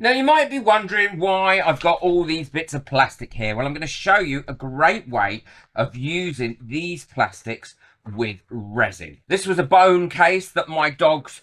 Now you might be wondering why I've got all these bits of plastic here. Well, I'm going to show you a great way of using these plastics with resin. This was a bone case that my dog's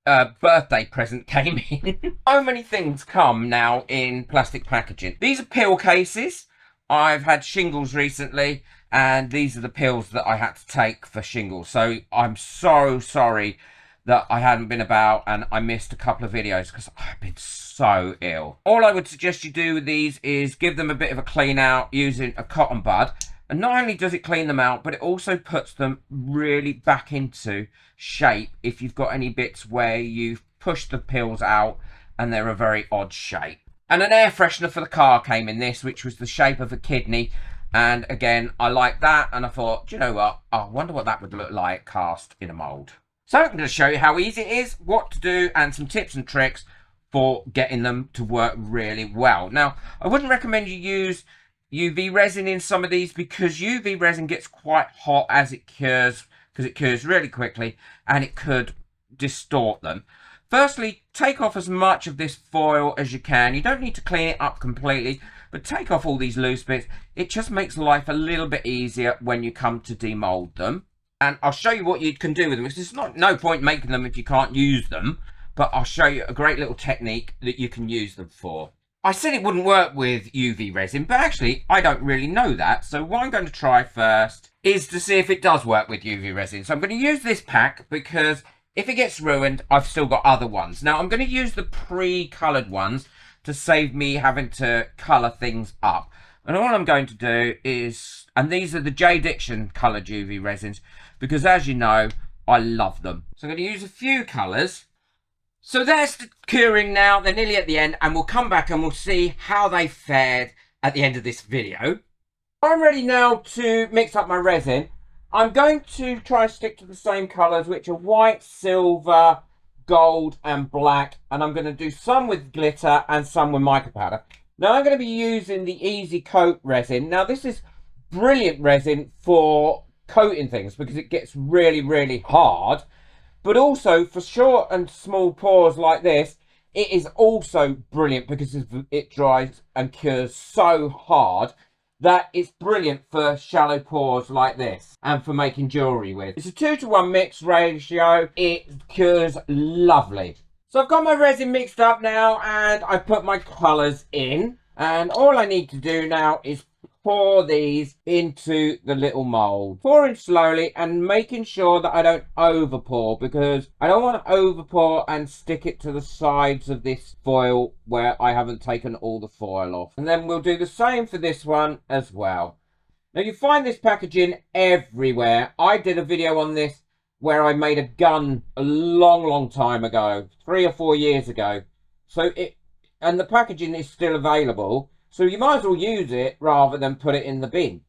birthday present came in. So many things come now in plastic packaging. These are pill cases. I've had shingles recently, and these are the pills that I had to take for shingles. So I'm so sorry that I hadn't been about and I missed a couple of videos because I've been so ill. All I would suggest you do with these is give them a bit of a clean out using a cotton bud. And not only does it clean them out, but it also puts them really back into shape if you've got any bits where you've pushed the pills out and they're a very odd shape. And an air freshener for the car came in this, which was the shape of a kidney. And again, I like that. And I thought, do you know what? I wonder what that would look like cast in a mould. So I'm going to show you how easy it is, what to do, and some tips and tricks for getting them to work really well. Now, I wouldn't recommend you use UV resin in some of these because UV resin gets quite hot as it cures, because it cures really quickly and it could distort them. Firstly, take off as much of this foil as you can. You don't need to clean it up completely, but take off all these loose bits. It just makes life a little bit easier when you come to demold them. And I'll show you what you can do with them. There's no point making them if you can't use them, but I'll show you a great little technique that you can use them for. I said it wouldn't work with UV resin, but actually I don't really know that. So what I'm going to try first is to see if it does work with UV resin. So I'm going to use this pack because if it gets ruined, I've still got other ones. Now I'm going to use the pre-coloured ones to save me having to colour things up. And all I'm going to do is, and these are the J. Diction coloured UV resins, because as you know, I love them. So I'm going to use a few colours. So they're curing now, they're nearly at the end, and we'll come back and we'll see how they fared at the end of this video. I'm ready now to mix up my resin. I'm going to try and stick to the same colours, which are white, silver, gold and black, and I'm going to do some with glitter and some with mica powder. Now I'm going to be using the Easy Coat resin. Now this is brilliant resin for coating things because it gets really hard, but also for short and small pores like this, it is also brilliant because it dries and cures so hard that it's brilliant for shallow pores like this and for making jewellery with. It's a 2-to-1 mix ratio. It cures lovely. So I've got my resin mixed up now and I've put my colours in, and all I need to do now is pour these into the little mould. Pouring slowly and making sure that I don't over pour, because I don't want to over pour and stick it to the sides of this foil where I haven't taken all the foil off. And then we'll do the same for this one as well. Now you find this packaging everywhere. I did a video on this where I made a gun a long time ago, 3 or 4 years ago. And the packaging is still available. So you might as well use it rather than put it in the bin.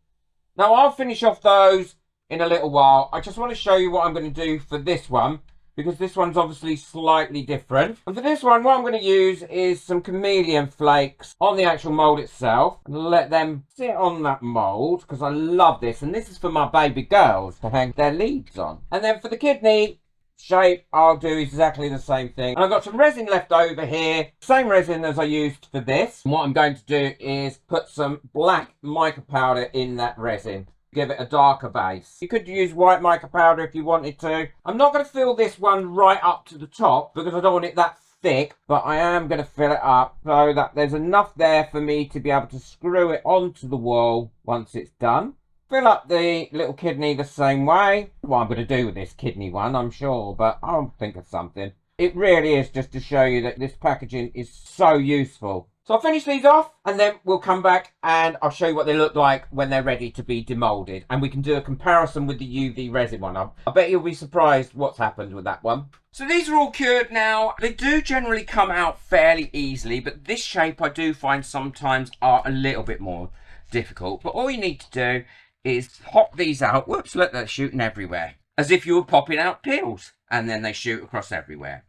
Now I'll finish off those in a little while. I just want to show you what I'm going to do for this one, because this one's obviously slightly different. And for this one, what I'm going to use is some chameleon flakes on the actual mould itself. And let them sit on that mould, because I love this. And this is for my baby girls to hang their leads on. And then for the kidney shape, I'll do exactly the same thing. And I've got some resin left over here, same resin as I used for this. And what I'm going to do is put some black mica powder in that resin, give it a darker base. You could use white mica powder if you wanted to. I'm not going to fill this one right up to the top because I don't want it that thick, but I am going to fill it up so that there's enough there for me to be able to screw it onto the wall once it's done. Fill up the little kidney the same way. What I'm going to do with this kidney one, I'm sure, but I'll think of something. It really is just to show you that this packaging is so useful. So I'll finish these off and then we'll come back and I'll show you what they look like when they're ready to be demolded. And we can do a comparison with the UV resin one. I bet you'll be surprised what's happened with that one. So these are all cured now. They do generally come out fairly easily, but this shape I do find sometimes are a little bit more difficult. But all you need to do is pop these out. Whoops, look, they're shooting everywhere. As if you were popping out peels, and then they shoot across everywhere.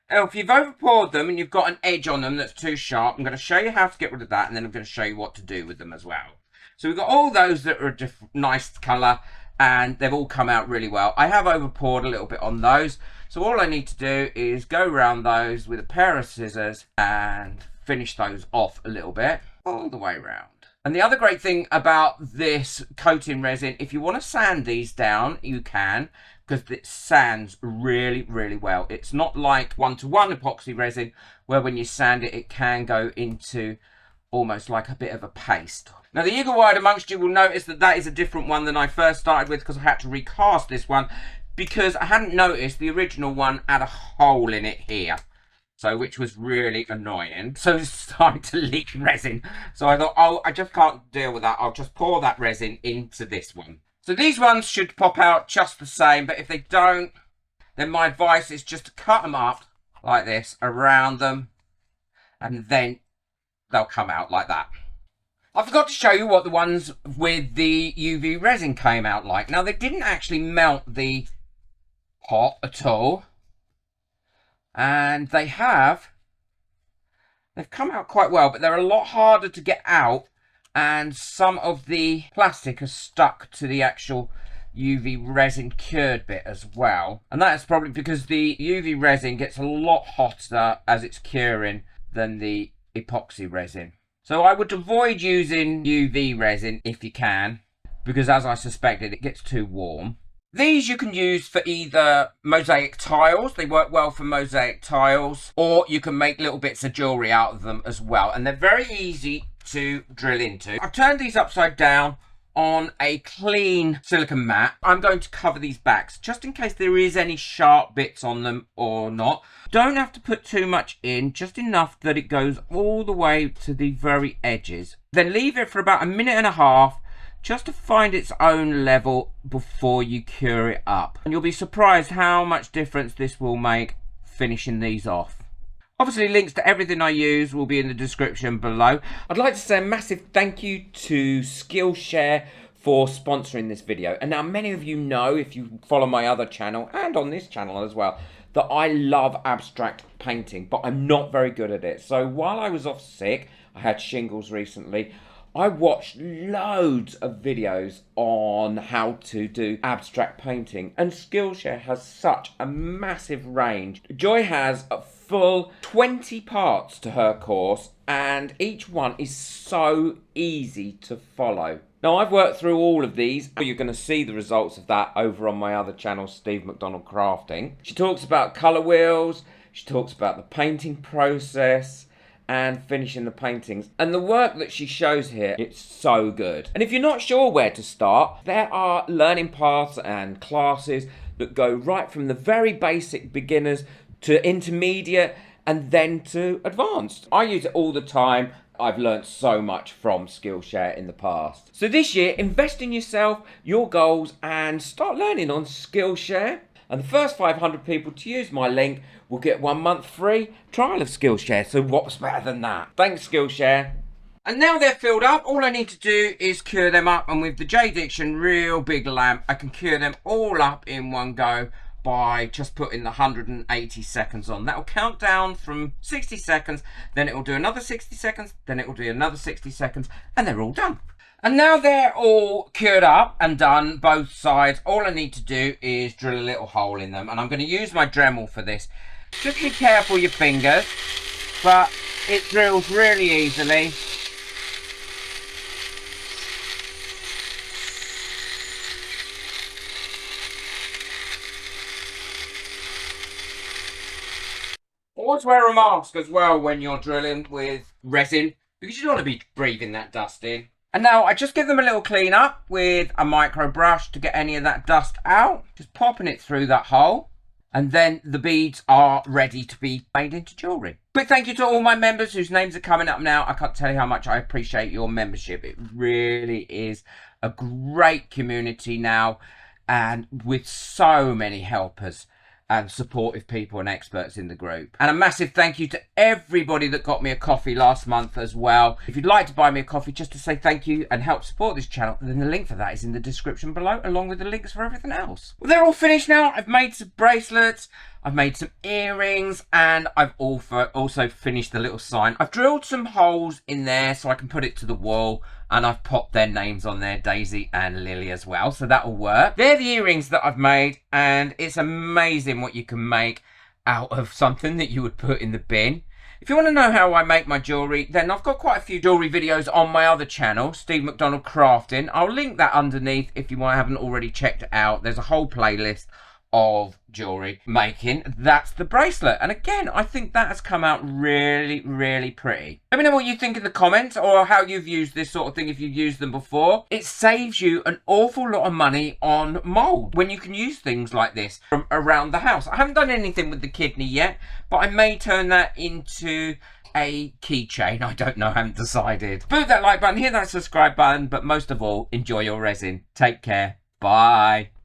Now, if you've over poured them and you've got an edge on them that's too sharp, I'm going to show you how to get rid of that, and then I'm going to show you what to do with them as well. So we've got all those that are a nice colour, and they've all come out really well. I have over poured a little bit on those, so all I need to do is go around those with a pair of scissors and finish those off a little bit all the way around. And the other great thing about this coating resin, if you want to sand these down, you can, because it sands really, really well. It's not like one-to-one epoxy resin, where when you sand it, it can go into almost like a bit of a paste. Now, the eagle-eyed amongst you will notice that that is a different one than I first started with, because I had to recast this one, because I hadn't noticed the original one had a hole in it here. So, which was really annoying. So it's starting to leak resin. So I thought, oh, I just can't deal with that. I'll just pour that resin into this one. So these ones should pop out just the same. But if they don't, then my advice is just to cut them up like this around them. And then they'll come out like that. I forgot to show you what the ones with the UV resin came out like. Now, they didn't actually melt the pot at all. And they've come out quite well, but they're a lot harder to get out, and some of the plastic has stuck to the actual UV resin cured bit as well. And that's probably because the UV resin gets a lot hotter as it's curing than the epoxy resin. So I would avoid using UV resin if you can, because as I suspected, it gets too warm. These you can use for either mosaic tiles, they work well for mosaic tiles, or you can make little bits of jewellery out of them as well. And they're very easy to drill into. I've turned these upside down on a clean silicone mat. I'm going to cover these backs just in case there is any sharp bits on them or not. Don't have to put too much in, just enough that it goes all the way to the very edges. Then leave it for about a minute and a half just to find its own level before you cure it up. And you'll be surprised how much difference this will make finishing these off. Obviously, links to everything I use will be in the description below. I'd like to say a massive thank you to Skillshare for sponsoring this video. And now many of you know, if you follow my other channel and on this channel as well, that I love abstract painting, but I'm not very good at it. So while I was off sick, I had shingles recently, I watched loads of videos on how to do abstract painting, and Skillshare has such a massive range. Joy has a full 20 parts to her course, and each one is so easy to follow. Now, I've worked through all of these. You're going to see the results of that over on my other channel, Steve McDonald Crafting. She talks about colour wheels, she talks about the painting process, and finishing the paintings. And the work that she shows here, it's so good. And if you're not sure where to start, there are learning paths and classes that go right from the very basic beginners to intermediate and then to advanced. I use it all the time. I've learned so much from Skillshare in the past. So this year, invest in yourself, your goals, and start learning on Skillshare. And the first 500 people to use my link will get 1 month free trial of Skillshare. So what's better than that? Thanks, Skillshare. And now they're filled up, all I need to do is cure them up. And with the J Diction real big lamp, I can cure them all up in one go by just putting the 180 seconds on. That will count down from 60 seconds, then it will do another 60 seconds, then it will do another 60 seconds, and they're all done. And now they're all cured up and done, both sides. All I need to do is drill a little hole in them. And I'm going to use my Dremel for this. Just be careful with your fingers, but it drills really easily. Always wear a mask as well when you're drilling with resin, because you don't want to be breathing that dust in. And now I just give them a little clean up with a micro brush to get any of that dust out. Just popping it through that hole. And then the beads are ready to be made into jewellery. Quick thank you to all my members whose names are coming up now. I can't tell you how much I appreciate your membership. It really is a great community now, and with so many helpers and supportive people and experts in the group. And a massive thank you to everybody that got me a coffee last month as well. If you'd like to buy me a coffee just to say thank you and help support this channel, then the link for that is in the description below, along with the links for everything else. Well, they're all finished now. I've made some bracelets, I've made some earrings, and I've also finished the little sign. I've drilled some holes in there so I can put it to the wall, and I've popped their names on there, Daisy and Lily as well, so that'll work. They're the earrings that I've made, and it's amazing what you can make out of something that you would put in the bin. If you want to know how I make my jewellery, then I've got quite a few jewellery videos on my other channel, Steve McDonald Crafting. I'll link that underneath if you haven't already checked it out. There's a whole playlist of jewellery making. That's the bracelet, and again, I think that has come out really, really pretty. Let me know what you think in the comments, or how you've used this sort of thing if you've used them before. It saves you an awful lot of money on mould when you can use things like this from around the house. I haven't done anything with the kidney yet, but I may turn that into a keychain. I don't know, I haven't decided. Boot that like button, hit that subscribe button, but most of all, enjoy your resin. Take care. Bye.